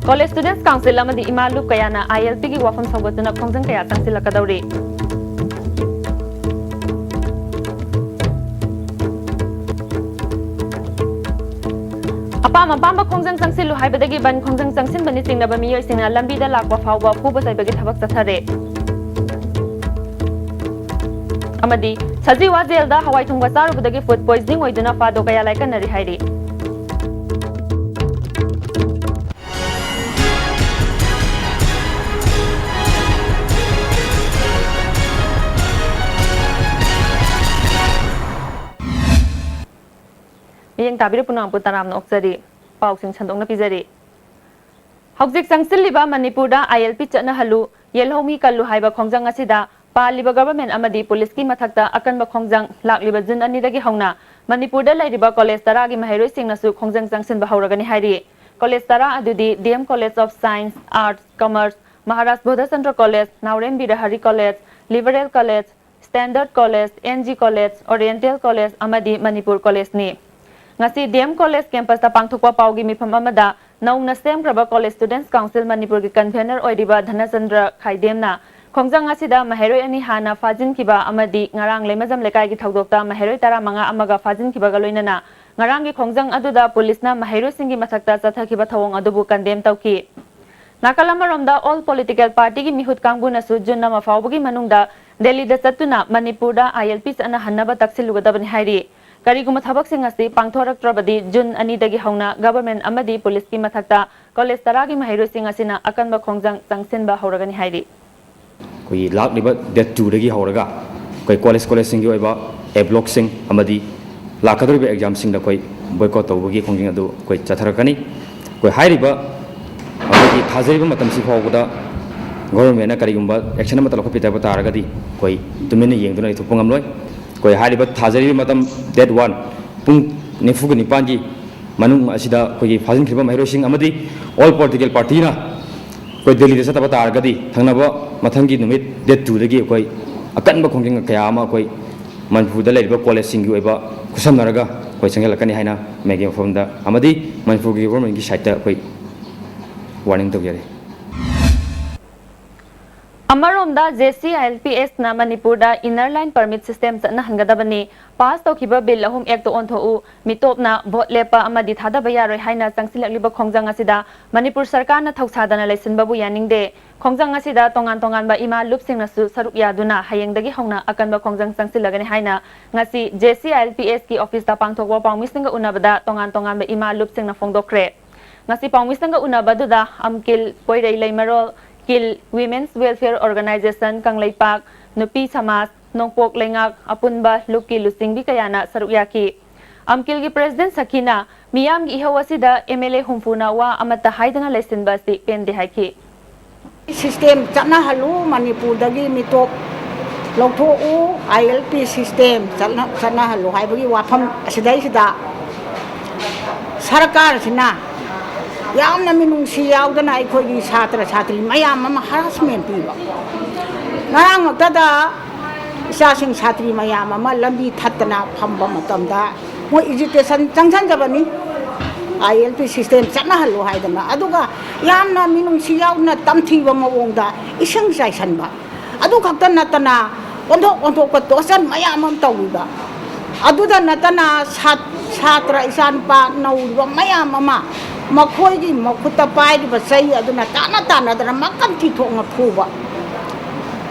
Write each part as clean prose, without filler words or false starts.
College Students Council amadi imalu kayana ILP gi wafam sawgatuna khongjang kaya tangsilakadawri. Apam khongjang tangsilu haibadagi ban khongjang tangsin bani singnaba miyoi singna lambida lakwa fawba fuba saibagi thabak chathare. Amadi Sajiwa jailda hawai thungba charubadagi food poisoning oiduna fado kaya laikanari hairi. Yang tabiri punang putaram na oksari pausing chandong na pizari. Hawjik sangsilliba Manipurda ILP chana halu yelhomi kallu haiba khongjang asida paliba government amadi police ki mathakta akanba khongjang lakliba jun anidagi hongna Manipurda lairiba college tara gi mahairoi singnasu khongjang changsinba hauragani hairi. College tara adudi DM College of Science, Arts, Commerce, Maharashtra Bodha Central College, Naurem Birahari College, Liberal College, Standard College, NG College, Oriental College amadi Manipur College ni. Ngasi DM College campus ta pangthokwa paugi mifam amada naungna semgraba College Students Council Manipur gi convener oidiba Dhanachandra Khaidemna khongjang asida mahairoi ani hana fajin kiba amadi ngarang lemajam lekai gi thaudokta mahairoi tara manga amaga fajin kiba ga loinana ngarang gi khongjang aduda police na mahairoi singi mathakta chathakiba thawong adubu condemn tauki Nakalamaromda all political party gi mihut kangbuna su junna mafawbugi manungda Delhi da chatuna Manipurda ILP ana hannaba taksilugadaban hairi Kariguma thabak sing asi pangthorak trabadi Jun ani dagi hauna government amadi police ki mathakta college taragi mahairoi sing asina akanba khongjang tangsinba hauragani hairi koi lak liba det 2 dagi hauraga koi college sing gi oiba a block sing amadi lakadri be exam sing da koi boycott tawgi khongjing adu koi chatharakani koi hairiba amadi thajariba matam si phawda government na karigumba action ma talakho pitaba taragadi koi tumene yengduna ithupangam loi koi hariba thajari matam that one pung nefu ni panji manung asida koi fajin khiba mairo sing amadi all political party na koi delhi desa taba targadi thangnaba mathangi numit that 2 dagi koi akanba khongjing kaya ama koi manipur da leiba college sing gi oiba kusamnaraga koi changelakani haina megi form da amadi manipur gi government gi site ta koi warning to yare Amaromda JCILPS na Manipurda inner line permit system na hangadabani pass to kiba bill ahum ek to on thou mitop na vote lepa amadi thada bayaroi haina changsilakliba khongjang asida Manipur sarkar na thausadana laisin babu yaningde khongjang asida tongan ba ima lupsing na su saruk yaduna hayengdagi hongna akanba khongjang changsilagani haina ngasi JCILPS ki office ta pangthokwa pawmisnga unabada tongan ba ima lupsing na fongdokre ngasi pawmisnga unabadu da amkil poirei leimarol Kil Women's Welfare Organization Kanglaipak Nupi Samas Nongpok Lengak Apunba Luki Lusingbi Kayana Sarukyaki Amkil gi President Sakina Miyam gi ihawasida MLA Humfuna wa amata haidana lesson basi pende haiki System chana halu Manipur dagi mitop lotho u ILP system chana halu haibagi wafam asidai sida sarkar sina Yamna minungsi yaudana ikoi satra satri mayam mama harassment piba ngarang tada isasing satri mayam mama lambi thatna phamba matamda mo education changchan jabani ILP system chana halu haidana aduga yamna minungsi yaudna tamthiba mawongda isang jaisan ba adu khakta natana onthok ko tosan mayam am tawida aduda natana satra isan pa nauba mayam mama Makhoi gi makhuta pai di basai aduna tana dana makam ti thonga phuba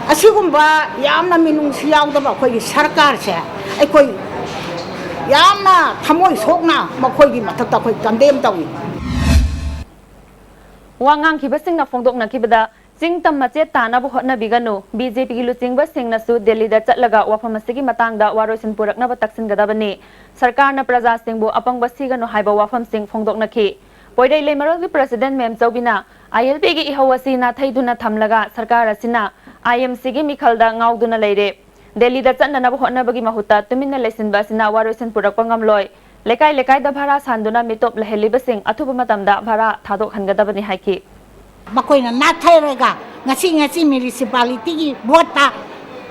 asigumba yamna minung siyaw da ba khoi sarkar se ai khoi yamna thamoi sokna makhoi gi mathakta khoi kandem tawi wangang ki basing na fongdok na kibada singtam mache tana bu hotna biganu BJP gi luching ba singna su Delhi da chatlaga wafamasi gi matang da waroisin purak na ba taksin gadabani sarkar na praja sing bu apang basi ganu haiba wafam sing fongdok na ki Poidai Lemarol gi President Mem Chaubina ILP gi ihawasi na thaiduna thamlaga sarkar asina IMC gi mikhalda ngauduna leire Delhi da channa na hotna bagi mahuta tuminna lesin basina waroisin purak pangam loi lekai da bhara sanduna mitop leheli basing athuba matamda bhara thadok hangadabani haiki Makoina na thairega ngasi municipality gi vota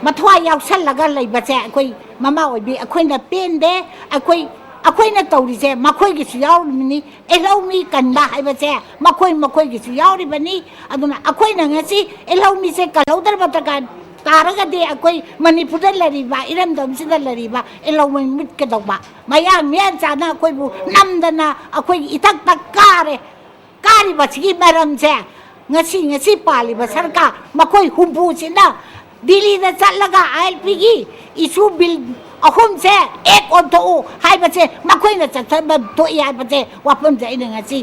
mathwa yausal laga leiba che koi mama obi akoina pende akoi ꯑꯩꯈꯣꯏꯅ ꯇꯧꯔꯤꯁꯦ ꯃꯈꯣꯏꯒꯤꯁꯨ ꯌꯥꯎꯔꯤꯕꯅꯤ ꯑꯦꯜꯍꯧꯃꯤ ꯀꯟꯕ ꯍꯥꯏꯕꯁꯦ ꯃꯈꯣꯏꯒꯤꯁꯨ ꯌꯥꯎꯔꯤꯕꯅꯤ ꯑꯗꯨꯅ ꯑꯩꯈꯣꯏꯅ ꯉꯁꯤ ꯑꯦꯜꯍꯧꯃꯤꯁꯦ ꯀꯜꯍꯧꯗ꯭ꯔꯕ ꯇꯥꯔꯒꯗꯤ ꯑꯩꯈꯣꯏ ꯃꯅꯤꯄꯨꯔꯗ ꯂꯩꯔꯤꯕ ꯏꯔꯝꯗꯝꯁꯤꯗ ꯂꯩꯔꯤꯕ ꯑꯦꯜꯍꯧꯃꯤ ꯃꯨꯠꯀꯗꯧꯕ ꯃꯌꯥꯝ ꯃꯤꯌꯥꯟ ꯆꯥꯅ ꯑꯩꯈꯣꯏꯕꯨ ꯅꯝꯗꯅ ꯑꯩꯈꯣꯏꯒꯤ ꯏꯊꯛꯇ ꯀꯥꯔꯤꯕꯁꯤꯒꯤ ꯃꯔꯝꯁꯦ ngasi paliba sarkar makoi humbu sina Dili na chalaga ILPgi isu bill ahum se ek on to hai ba che makoi na chatba to ya ba che wapam jai na ngasi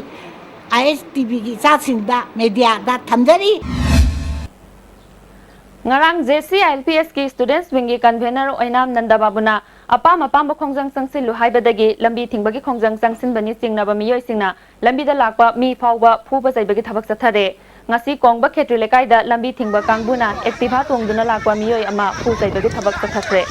ISTV gi sa sinda media da thamjari ngarang JCILPS ki students wing gi convener oinam nanda babuna apam ba khongjang sangsil lu haibadagi lambi thingbagi khongjang sangsin bani singna ba miyoi singna lambi da lakpa mi phawba phuba jaibagi thabak sathare ngasi kongba khetri lekai da lambi thingba kangbuna activa tongduna lakpa miyoi ama phu jaibagi thabak sathare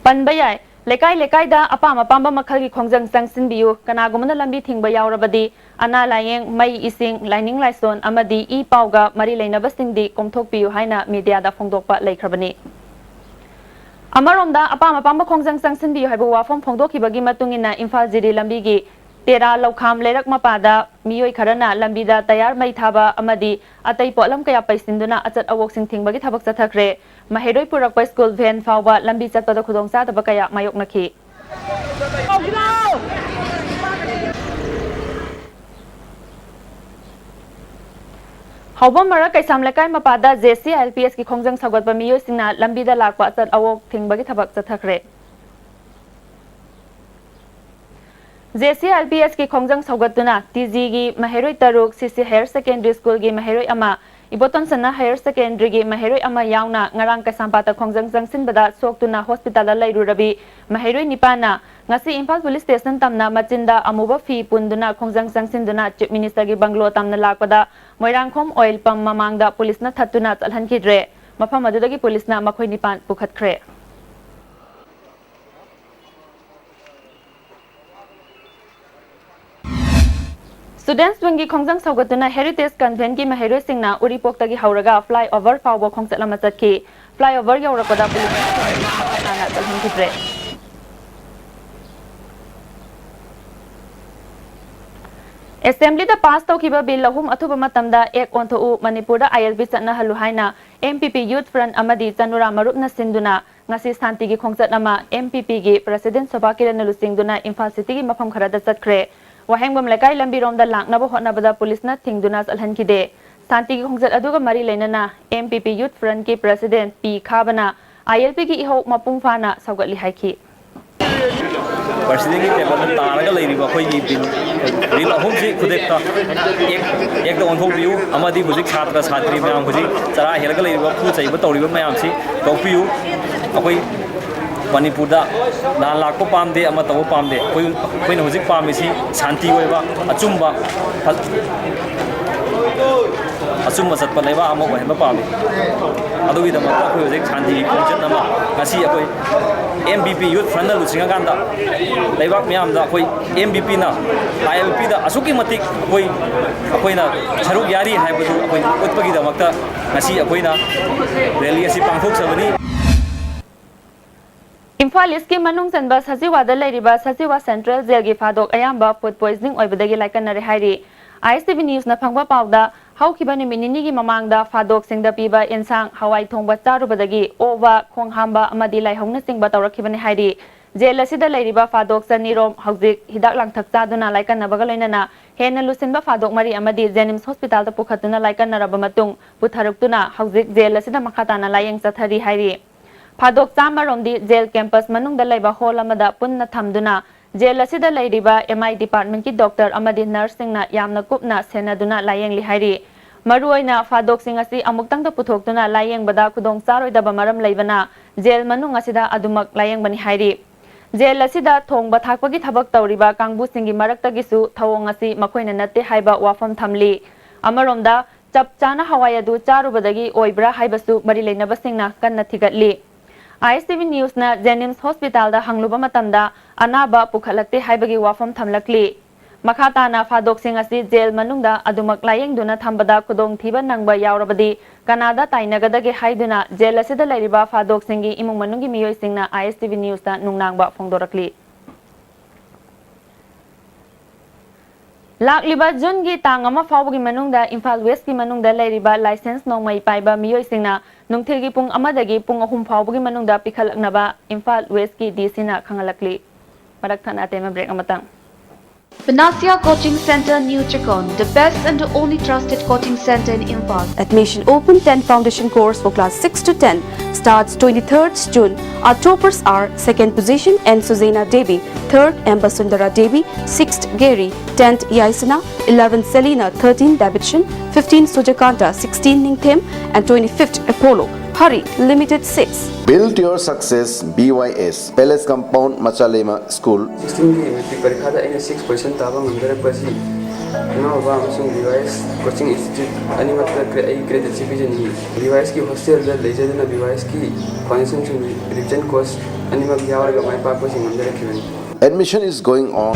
Panbayay, lekai da apam makhal gi khongjang sangsin biu kanagumna lambi thingba yaurabadi ana layeng mai ising lining laison amadi I pauga mari leinaba singdi komthok biu haina media da phongdokpa leikrabani Amaromda apam khongjang sangsin biu haibu wafom phongdokhibagi matungina Imphal jiri lambi gi Tera laukham lerak mapada miyoi kharana lambida tayar mai thaba amadi atai polam kaya paisinduna achat awok sing thingbagi thabak chathakre maheroi purakpa school van fawba lambi chatpada khudong sa taba kaya mayok nakhi Hawbam mara kaisam lekai mapada JCILPS ki khongjang sagatba miyoi singna lambida lakpa achat awok thingbagi thabak chathakre JCILPS ki khongjang saugatuna TG gi maheroi taruk CC Higher Secondary School gi maheroi ama Iboton sana Higher Secondary gi maheroi ama yauna ngarang kasampata khongjang jangsin bada soktuna hospital da lairurabi maheroi nipana ngasi Imphal Police Station tamna machinda amuba fi punduna khongjang jangsin Chief Minister gi banglo tamna lakpada Moirangkhom oil pump mamangda police na thatuna chalhankidre mafam adudagi police na makhoi nipan pukhatkre Students wingi khongjang saugatuna heritage convent gi maheroi singna uripok tagi hauraga flyover fawbo khongchalama chatki flyover yaurapada police na chalhankidre Assembly da pass tawkiba bill lahum athuba matamda ek ontho Manipur da ILP chatna halu haina MPP Youth Front amadi chanura marupna sinduna ngasi shanti gi khongchat ama MPP gi President Sabha Kiran Lusingduna Imphal City gi mafam kharada chatkre wahengbam lekai lambi romda laknaba hotnabada police na thingduna chalhankide shanti gi khongjat aduga mari leinana MPP Youth Front ki President P Khabana ILP gi ihok mapung fana saugatli haiki President ki table na taraga leiriba khoi gi bill ahum ji khudekta ek da onthok biu amadi hujik chhatra chhatri mayam hujik chara helaga leiriba khu chaiba tawriba mayam si tawpiu akoi Manipur da dan lakpa pamde ama tawo pamde koi hujik pamisi shanti oiba achumba satpa leba ama ohenba pami adui da ma koi hujik shanti khonjat nama ngasi akoi MPP Youth Front na lusinga ganda leibak myam da koi MPP na ILP da asuki matik koi na charuk yari haibadu koi utpagi da makta ngasi koi na rally asi pangthok sabani Imphal East ki manung chanba sajiwa da lairiba sajiwa Central Jail gi fadok ayamba food poisoning oibadagi laikanare hairi ISTV News na phangba pawda haukiba niminini gi mamangda fadok singda piba insang hawai thongba charubadagi ova khonghamba amadi laihongna singba tawrakhibani hairi jail asida lairiba fadok sanirom haujik hidak langthak chaduna laikanabaga loinana hena lusinba fadok mari amadi Jenims Hospital da pukhatuna laikanaraba matung putharuktuna haujik jail asida makhatana layeng chathari hairi Fadok Chamaromdi jail campus manung da laiba hall amada punna thamduna jail asida lairiba MI department ki doctor amadi nurse singna yamna kupna senaduna layeng li hairi maruoina fadok sing asi amuktang da puthoktuna layeng bada khudong charoi da maram leibana jail manung asida adumak layeng bani hairi jail asida thongba thakpagi thabak tawriba kangbu singi marakta gisu thawong asi makoina natte haiba wafam thamli amaromda chap chana hawai adu charubadagi oibra haibasu mari leinaba singna kanna thigatli ISTV News na Jenims Hospital da hangluba matamda anaba pukhalakte haibagi wafam thamlakli makata na fadok sing asi jail manungda adumak layeng duna thambada kudong thiba nangba yaurabadi Canada tainagadage haiduna jail asida lairiba fadok singi imung manungi miyoi singna ISTV News da nungnangba phongdorakli Lakliba June gi tangama fawgi manungda Imphal West ki manungda lairiba license nongmai paiba miyoi singna nungthilgi pung amadagi pung ahum fawgi manungda pikhalaknaba Imphal West ki DC na khangalakli parak thana tema break amatang Panacea Coaching Center, New Chakon, the best and the only trusted coaching center in Imphal. Admission open 10 foundation course for class 6 to 10 starts 23rd June. Our toppers are 2nd position N. Suzana Devi, 3rd Amba Sundara Devi, 6th Gary, 10th Yaisana, 11th Selina, 13th Davidson, 15th Sujakanta, 16th Ningthem and 25th Apollo. Hurry, limited seats. Build your success BYS Palace Compound Machalema School 16 की metric परीक्षा दा अगर 6% ताबा मंदर पसी ना होगा अमसुंग BYS coaching institute अनि मतलब क्रेडिट सिपिजन ही BYS की हॉस्टल दा लेजे ना BYS की फाउंडेशन सुन रिविजन कोर्स अनि मग यावर का माय पाक कोचिंग मंदर रखिबे Admission is going on.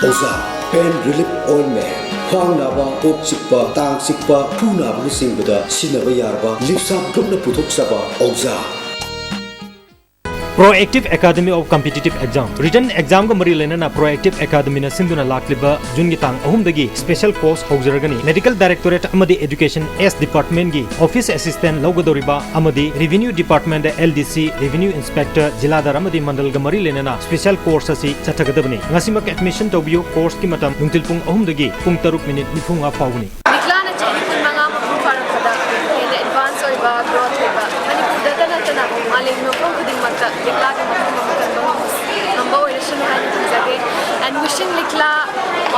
Oza Pain Relief Ointment Khwang naba kok sikpa tang sikpa thu naba ni singbada sinaba yarba lipsam thukna puthok saba Oza Proactive Academy of Competitive Exam Written Exam ga mari lena Proactive Academy na sinduna lakliba June gi tang ahum dagi special course haujaragani Medical Directorate amadi Education S Department gi Office Assistant logodoriba amadi Revenue Department da LDC Revenue Inspector Jiladar amadi Mandal ga mari lena special course asi chathagadabani ngasimak admission tawbiyo course ki matam nungtil pung ahum dagi pung 3 minute nifunga pawguni Diklana chini kun mga mapufarapada in advance or ba growth ba Manipur data na tana maling no kung kuding magta Likla ka number election and wishing Likla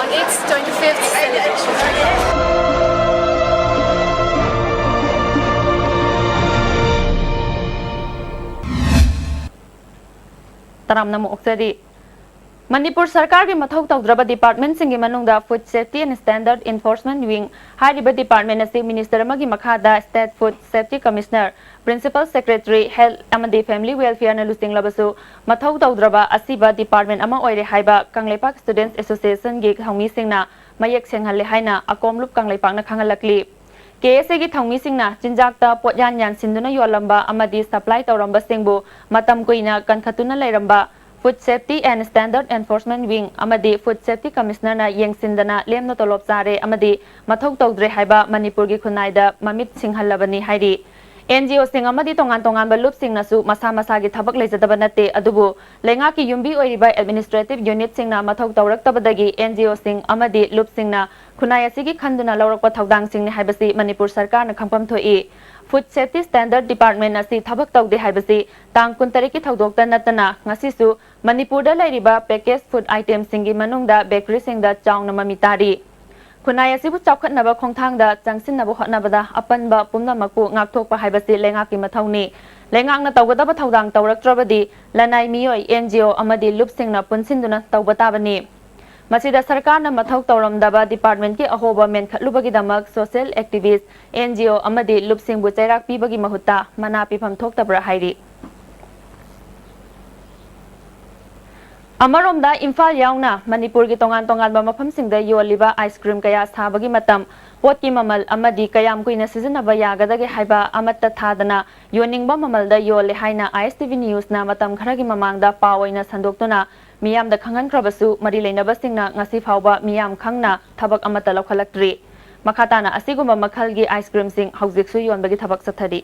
on its 25th celebration. Taram na mo oksadi Manipur Sarkar ki mathau tawdraba department singi manungda Food Safety and Standard Enforcement Wing hariba department asi minister amagi makhada State Food Safety Commissioner Principal Secretary Health amadi Family Welfare na lusting labasu mathau tawdraba asiba department ama oire haiba Kangleipak Students Association gi thangmi singna mayek senghalle haina akomlup Kangleipak na khangalakli KSA gi thangmi singna chinjakta potyan yan sinduna yolamba amadi supply tawramba singbu matam koina kankhatuna lairamba Food Safety and Standard Enforcement Wing amadi Food Safety Commissioner na yengsindana lemno tolop sare amadi mathok tawdre haiba Manipur gi khunai da mamit singhallabani hairi NGO sing amadi tongan tongan balup sing nasu masa masa gi thabak leijadaba nate adubu lenga ki yumbi oiriba administrative unit sing na mathok tawrak tabadagi NGO sing amadi lup sing na khunai asigi khanduna lawrakpa thaudang sing ni haibasi Manipur sarkar na khangpam thoi Food Safety Standard Department asi thabak tawde haibasi tang kuntari ki thaudokta natana ngasisu Manipur da lairiba packaged food items singi manungda bakery singda chaungna mamitari Khunai asibu chawkhatnaba khongthangda changsinnaba hotnabada apanba pumnamaku ngakthokpa haibasi lenga ki mathawni lengangna tawgadaba thaudang tawraktrabadi lanai miyoi NGO amadi lupsingna punsinduna tawbatabani Masida sarkarna mathau tawramdaba department ki ahoba menkhatlubagi damak social activist NGO amadi lupsing bu chairak pibagi mahutta mana pifam thoktabra hairi Amaromda Imphal yauna Manipur gi tongan tongan ba mafam singda yoliba ice cream kaya sabagi matam pot ki mamal amadi kayam kuina sizinaba yagadage haiba amatta thadana yoningba mamalda yole haina ISTV News na matam kharagi mamangda pawoina sandoktuna Miyam da khangan krabasu mari leinaba singna ngasi phawba miyam khangna thabak amata laukhalakri makhatana asiguma makhalgi ice cream sing haujiksu yonbagi thabak sathari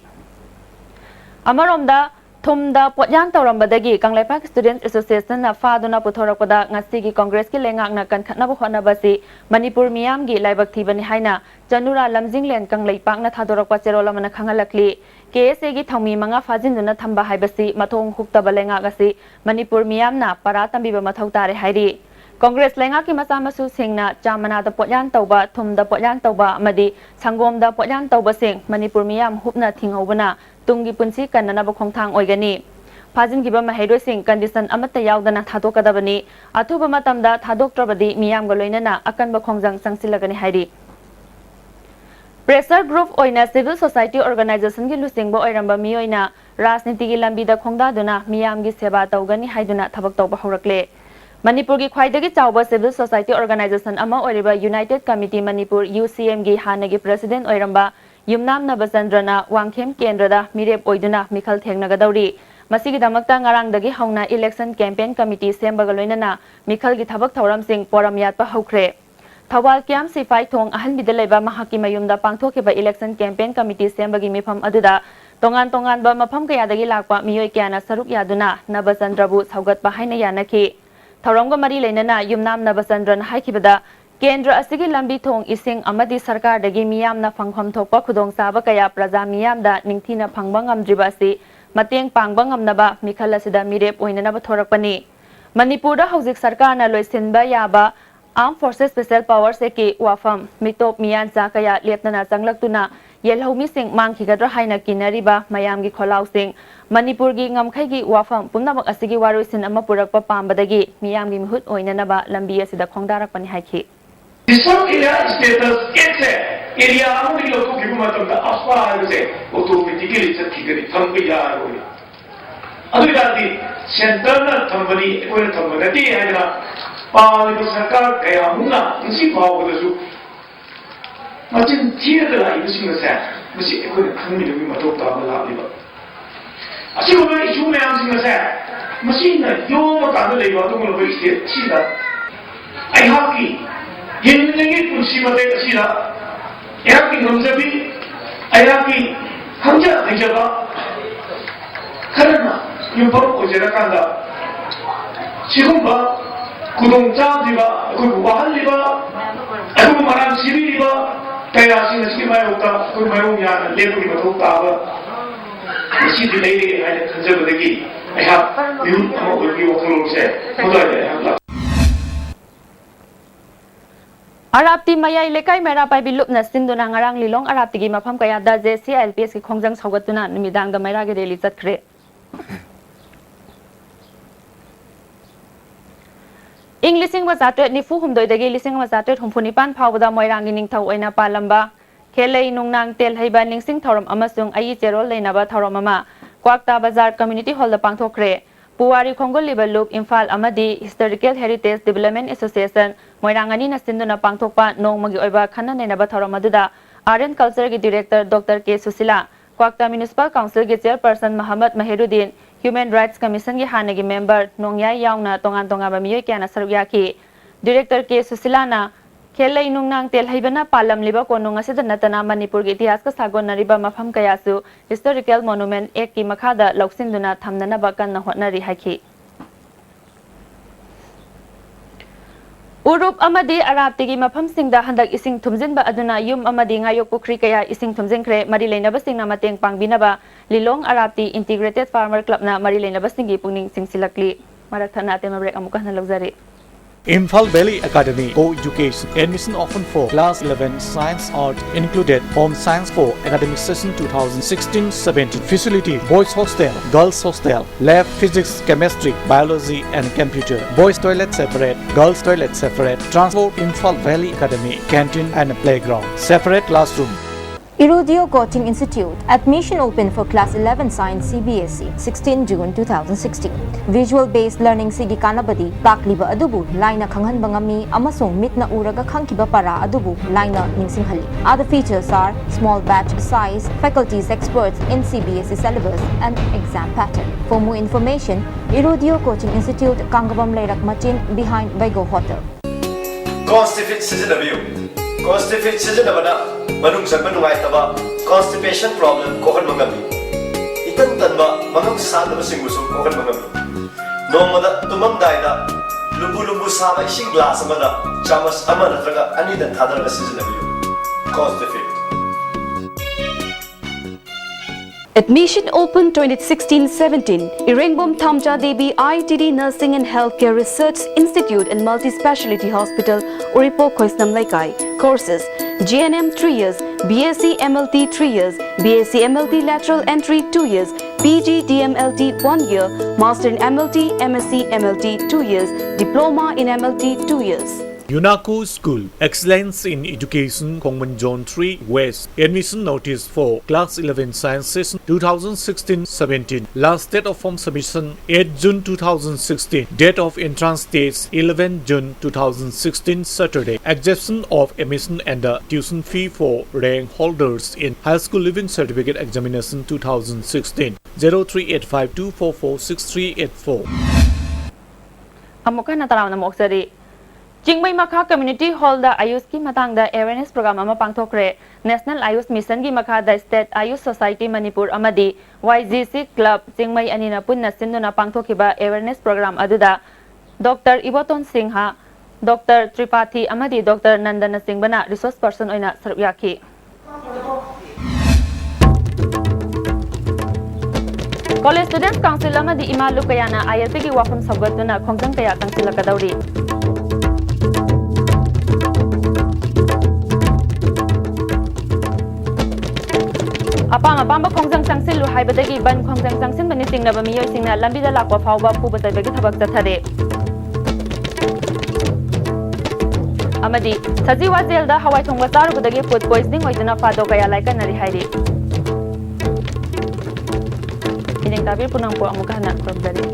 Amaromda Thumda potyang tawrambadagi Kangleipak Students Association na faduna puthorakpada ngasi gi Congress ki lengakna kankhatna bu honabasi Manipur miyam gi laibak thibani haina Janura Lamjinglen Kangleipak na thadorakpa cherolamana khangalakli KSA gi thangmi manga fajinduna thamba haibasi mathong huktaba lengakasi Manipur miyam na para tambiba mathau tare hairi Congress lenga ki masa masu singna chamana da potyan tauba thumda potyan tauba amadi sangom da potyan tauba sing Manipur miyam hupna thinghobana ꯇꯨꯡꯒꯤ ꯄꯨꯟꯁꯤ ꯀꯟꯅꯅꯕ ꯈꯣꯡꯊꯥꯡ ꯑꯣꯏꯒꯅꯤ ꯐꯥꯖꯤꯟꯈꯤꯕ ꯃꯍꯩꯔꯣꯏꯁꯤꯡ condition ꯑꯃꯠꯇ ꯌꯥꯎꯗꯅ ꯊꯥꯗꯣꯛꯀꯗꯕꯅꯤ ꯑꯊꯨꯕ ꯃꯇꯝꯗ ꯊꯥꯗꯣꯛꯇ꯭ꯔꯕꯗꯤ ꯃꯤꯌꯥꯝꯒ ꯂꯣꯏꯅꯅ ꯑꯀꯟꯕ ꯈꯣꯡꯖꯪ ꯆꯪꯁꯤꯜꯂꯒꯅꯤ ꯍꯥꯏꯔꯤ ꯄ꯭ꯔꯦꯁꯔ ꯒ꯭ꯔꯨꯞ ꯑꯣꯏꯅ ꯁꯤꯚꯤꯜ ꯁꯣꯁꯥꯏꯇꯤ ꯑꯣꯔꯒꯅꯥꯏꯖꯦꯁꯟꯒꯤ ꯂꯨꯆꯤꯡꯕ ꯑꯣꯏꯔꯝꯕ ꯃꯤꯑꯣꯏꯅ ꯔꯥꯖꯅꯤꯇꯤꯒꯤ ꯂꯝꯕꯤꯗ ꯈꯣꯡꯗꯥꯗꯨꯅ ꯃꯤꯌꯥꯝꯒꯤ ꯁꯦꯕꯥ ꯇꯧꯒꯅꯤ ꯍꯥꯏꯗꯨꯅ ꯊꯕꯛ ꯇꯧꯕ ꯍꯧꯔꯛꯂꯦ ꯃꯅꯤꯄꯨꯔꯒꯤ ꯈ꯭ꯋꯥꯏꯗꯒꯤ ꯆꯥꯎꯕ ꯁꯤꯚꯤꯜ ꯁꯣꯁꯥꯏꯇꯤ ꯑꯣꯔꯒꯅꯥꯏꯖꯦꯁꯟ ꯑꯃ ꯑꯣꯏꯔꯤꯕ ꯌꯨꯅꯥꯏꯇꯦꯗ ꯀꯃꯤꯇꯤ ꯃꯅꯤꯄꯨꯔ UCMꯒꯤ ꯍꯥꯟꯅꯒꯤ ꯄ꯭ꯔꯦꯁꯤꯗꯦꯟꯠ ꯑꯣꯏꯔꯝꯕ ꯌꯨꯝꯅꯥꯝ ꯅꯕꯆꯟꯗ꯭ꯔꯅ ꯋꯥꯡꯈꯦꯝ ꯀꯦꯟꯗ꯭ꯔꯗ ꯃꯤꯔꯦꯞ ꯑꯣꯏꯗꯨꯅ ꯃꯤꯈꯜ ꯊꯦꯡꯅꯒꯗꯧꯔꯤ ꯃꯁꯤꯒꯤꯗꯃꯛꯇ ꯉꯔꯥꯡꯗꯒꯤ ꯍꯧꯅ ꯏꯂꯦꯛꯁꯟ ꯀꯦꯝꯄꯦꯟ ꯀꯃꯤꯇꯤ ꯁꯦꯝꯕꯒ ꯂꯣꯏꯅꯅ ꯃꯤꯈꯜꯒꯤ ꯊꯕꯛ ꯊꯧꯔꯝꯁꯤꯡ ꯄꯣꯔꯝ ꯌꯥꯠꯄ ꯍꯧꯈ꯭ꯔꯦ ꯊꯧꯕꯥꯜ ꯀꯤꯌꯥꯝ ꯁꯤꯐꯥꯏ ꯊꯣꯡ ꯑꯍꯟꯕꯤꯗ ꯂꯩꯕ ꯃꯍꯥꯛꯀꯤ ꯃꯌꯨꯝꯗ ꯄꯥꯡꯊꯣꯛꯈꯤꯕ ꯏꯂꯦꯛꯁꯟ ꯀꯦꯝꯄꯦꯟ ꯀꯃꯤꯇꯤ ꯁꯦꯝꯕꯒꯤ ꯃꯤꯐꯝ ꯑꯗꯨꯗ ꯇꯣꯉꯥꯟ ꯇꯣꯉꯥꯟꯕ ꯃꯐꯝ ꯀꯌꯥꯗꯒꯤ ꯂꯥꯛꯄ ꯃꯤꯑꯣꯏ ꯀꯌꯥꯅ ꯁꯔꯨꯛ ꯌꯥꯗꯨꯅ ꯅꯕꯆꯟꯗ꯭ꯔꯕꯨ ꯁꯧꯒꯠꯄ ꯍꯥꯏꯅ ꯌꯥꯅꯈꯤ ꯊꯧꯔꯝꯒ ꯃꯔꯤ ꯂꯩꯅꯅ ꯌꯨꯝꯅꯥꯝ ꯅꯕꯆꯟꯗ꯭ꯔꯅ ꯍꯥꯏꯈꯤꯕꯗ ꯀꯦꯟꯗ꯭ꯔ ꯑꯁꯤꯒꯤ ꯂꯝꯕꯤ ꯊꯣꯡ ꯏꯁꯤꯡ ꯑꯃꯗꯤ ꯁꯔꯀꯥꯔꯗꯒꯤ ꯃꯤꯌꯥꯝꯅ ꯐꯪꯐꯝ ꯊꯣꯛꯄ ꯈꯨꯗꯣꯡꯆꯥꯕ ꯀꯌꯥ ꯄ꯭ꯔꯖꯥ ꯃꯤꯌꯥꯝꯗ ꯅꯤꯡꯊꯤꯅ ꯐꯪꯕ ꯉꯝꯗ꯭ꯔꯤꯕ ꯑꯁꯤ ꯃꯇꯦꯡ ꯄꯥꯡꯕ ꯉꯝꯅꯕ ꯃꯤꯈꯜ ꯑꯁꯤꯗ ꯃꯤꯔꯦꯞ ꯑꯣꯏꯅꯅꯕ ꯊꯣꯔꯛꯄꯅꯤ ꯃꯅꯤꯄꯨꯔꯗ ꯍꯧꯖꯤꯛ ꯁꯔꯀꯥꯔꯅ ꯂꯣꯏꯁꯤꯟꯕ ꯌꯥꯕ आर्म फोर्सेस स्पेशल पावर्स की वाफम मिटोप मियानचा कया लेपना चंगलक्तुना येलहौमीसिंग मांगखिगद्रा हाइना किनरिबा मयामगी खोलाउसिंग मणिपुरगी ngamkhaiगी वाफम पुनमक असिगी वारोइसिन अमा पुरकपा पांबदगी मियामगी मिहुत ओइननबा लंबी असिदा खोंगदारकपनि हाइखि Reserve area status कैसे area आमुदी लोगों की गुमतम दा अस्पा आयुसे automatically चक्कीगरी थंबी यार होई अदुगादी सेंटर ना थंबनी कोई थंबनती है ना पाली सरकार कया मुना इसी भावगदसु मचिन थियदला इसी मसे मसी कोई खंगनी लोगी मतोक ताबला लिबा असिगुबा इशू में आमसी मसे मशीन ना योम कादले लेबा तो मुलो इसे सीधा अयहाकी हिंदगी पुंसी मते असिदा अयहाकी नमजबी अयहाकी हमजा हजबा खरना युपर ओजरा कांदा सिगुबा kudung चादिबा कोई वाहलिबा अदु मरान सिबिबा कया सिन सिमाय होता कोई मयो यान लेबुगी मथौ ताबा सिदि लेरे हाय खंजबदगी अहा यु अमो ओगी वखलोसे मुदाय हा अराप्ती मयाई लेकाई मेरा पाइबी लुपना सिंदुना ngarang lilong araptigi mafam kaya da JC LPS ki khongjang saugatuna numidang da maira ge reli chatkhre ing lising wasatret nifu humdoidagi lising wasatret humfunipan phawda moirangi ningthau oina palamba khelei nungnang tel heiba ningsing thoram amasung ai cherol leinaba thoram ama kwakta bazar community hall da pangthokre puwari khongol liba loop imphal amadi historical heritage development association moirangani na sinduna pangthokpa nongmagi oiba khana neinaba thoram aduda art and culture gi director Dr. K Susila kwakta municipal council gi chairperson Muhammad Mahiruddin Human Rights Commission की हाने की member नोंगयाई यावना तोंगान तोंगाबा मियोय क्याना सरुयाकी director के सुशीलाना खेलै नुंगनांग तेल हैबना पालम लिबा कोनोंग असिदा नतना मणिपुर की इतिहास का सागोनरिबा मफम कयासु हिस्टोरिकल मोनुमेंट एक की मखादा लौसिंदुना थमननबा कन्ना होटनरि हाइखि उरुप अमदी अराप्तिगी मफम सिंगदा हंदक इसिंग थुमजिनबा अदुना युम अमदी ngayok पुखरी कया इसिंग थुमजिनख्रे मरि लेनबा सिंगना मतेंग पांगबिनबा लिलोंग अराप्ति इंटीग्रेटेड फार्मर क्लब ना मरि लेनबा सिंगी पुंगनिंग सिंगसिलकली मरकथना तेम ब्रेक अमुक हन luxury Imphal Valley Academy Co-Education Admission open for Class 11 Science Art included Home Science for Academic Session 2016-17 Facility Boys Hostel, Girls Hostel, Lab Physics, Chemistry, Biology and Computer Boys Toilet separate, Girls Toilet separate Transport Imphal Valley Academy Canteen and Playground Separate Classroom Irudio Coaching Institute. Admission open for Class 11 Science CBSE 16 June 2016. Visual-based learning sigi kanabadi takliba adubu laina khanghanba ngami amasung mitna uraga khangkiba para adubu laina ningsinghali. Other features are small batch size, faculties experts in CBSE syllabus and exam pattern. For more information, Irudio Coaching Institute, Kangabam Leirak Machin behind Baigo Hotel. Constipate Season Constipate season abada manung sa manuwaitaba constipation problem kohan mangami itan tanba manung sadaba singusu kohan mangami nomada tumam daida lubu sama ising glass amada chamas amana traga anida thadaraga season abiyo constipate Admission open 2016-17. Irengbom Thamja Devi IITD Nursing and Healthcare Research Institute and Multi-Speciality Hospital, Uripo Khoisnam Laikai. Courses: GNM 3 years, BSc MLT 3 years, BSc MLT Lateral Entry 2 years, PG DMLT 1 year, Master in MLT, MSc MLT 2 years, Diploma in MLT 2 years. UNACO School, Excellence in Education, Kongman Zone 3 West. Admission notice for Class 11 Science Session 2016-17. Last date of form submission 8 June 2016. Date of entrance dates 11 June 2016 Saturday. Exception of admission and the tuition fee for rank holders in High School Living Certificate Examination 2016. 038524463884. Amuka na taraw na moksari. Jingmay Makha Community Hall da Ayush ki matang da awareness program ama pangthokre. National Ayush Mission gi makha da State Ayush Society Manipur amadi YGC Club Jingmay anina punna sinduna pangthokiba awareness program aduda Dr. Iboton Singha, Dr. Tripathi amadi Dr. Nandana Singh bana resource person oina saruk yaki. College Students Council amadi imalu kayana ILP gi wafam sabgatuna khongjang kaya tangsil kadauri. Apang khongjang sangsil lu haibadagi ban khongjang sangsin bani tingnaba miyoi singna lambida lakwa phawba phuba taibagi thabak chathare amadi sajiwa jelda hawai thongba charubadagi food poisoning oiduna fado kaya laikanari hairi ineng tabir punangpo amuka hana krobdari